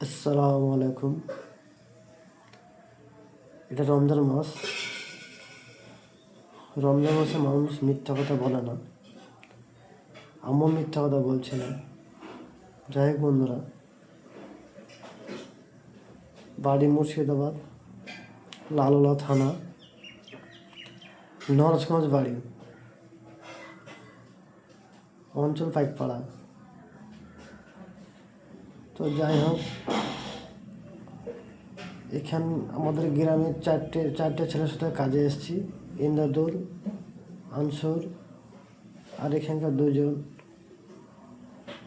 আসসালামু আলাইকুম। এটা রমজান মাস। রমজান মাসে মানুষ মিথ্যা কথা বলে না, আমিও মিথ্যা কথা বলছি না। যাই হোক বন্ধুরা, বাড়ি মুর্শিদাবাদ, লালুলা থানা, নরসগঞ্জ বাড়ি, অঞ্চল পাইকপাড়া। তো যাই হোক, এখান আমাদের গ্রামের চারটে ছেলের সাথে কাজে এসেছি। ইন্দ্রদুল, আনসুর আর এখানকার দুজন,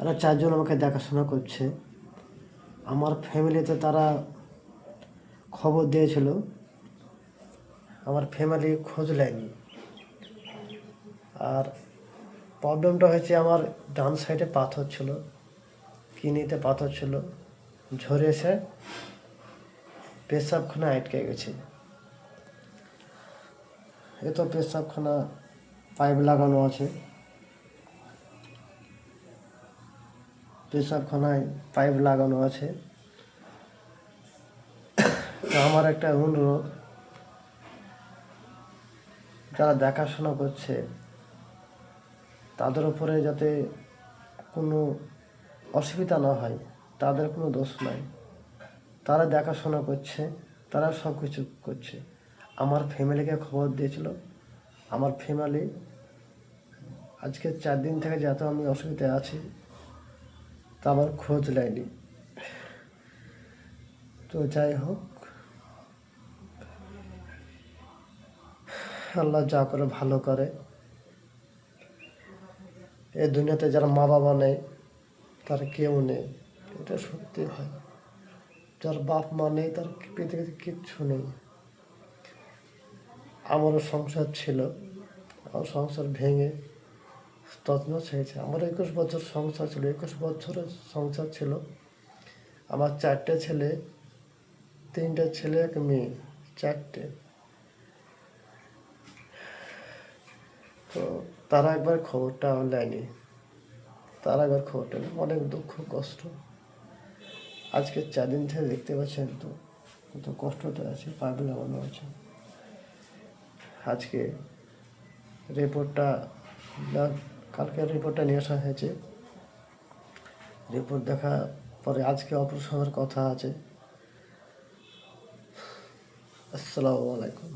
এরা চারজন আমাকে দেখাশোনা করছে। আমার ফ্যামিলিতে তারা খবর দিয়েছিল, আমার ফ্যামিলি খোঁজ নেয়নি। আর প্রবলেমটা হয়েছে, আমার ডান সাইডে পাথর ছিল, কিডনিতে পাথর ছিল, ঝরে এসে পেশাবখানা আটকে গেছে। এ তো পেশাবখানা পাইপ লাগানো আছে, পেশাবখানায় পাইপ লাগানো আছে। তো আমার একটা অনুরোধ, যারা দেখাশোনা করছে তাদের উপরে যাতে কোনো অসুবিধা না হয়, তাদের কোনো দোষ নাই। তারা দেখাশোনা করছে, তারা সব কিছু করছে। আমার ফ্যামিলিকে খবর দিয়েছিল, আমার ফ্যামিলি আজকে 4 দিন থেকে যত আমি অসুবিধায় আছি তা আমার খোঁজ নেয়নি। তো যাই হোক, আল্লাহ যা করে ভালো করে। এই দুনিয়াতে যারা মা বাবা নেই তার কেউ নেই, এটা সত্যি হয়। যার বাপ মা নেই তার পৃথিবীতে কিচ্ছু নেই। আমারও সংসার ছিল, আমার সংসার ভেঙে তছনছ হয়েছে। আমার 21 বছর সংসার ছিল, 21 বছরের সংসার ছিল। আমার 4টে ছেলে, 3টে ছেলে, 1 মেয়ে, 4টে। তো তারা একবার খবরটা নেয়নি, অনেক দুঃখ কষ্ট। আজকে 4 দিন থেকে দেখতে পাচ্ছেন তো কত কষ্টতে আছে, পাইপ লাগানো আছে। আজকে রিপোর্টটা কালকে রিপোর্টটা নিয়ে আসা হয়েছে। রিপোর্ট দেখা পরে আজকে অপারেশনের কথা আছে। আসসালামু আলাইকুম।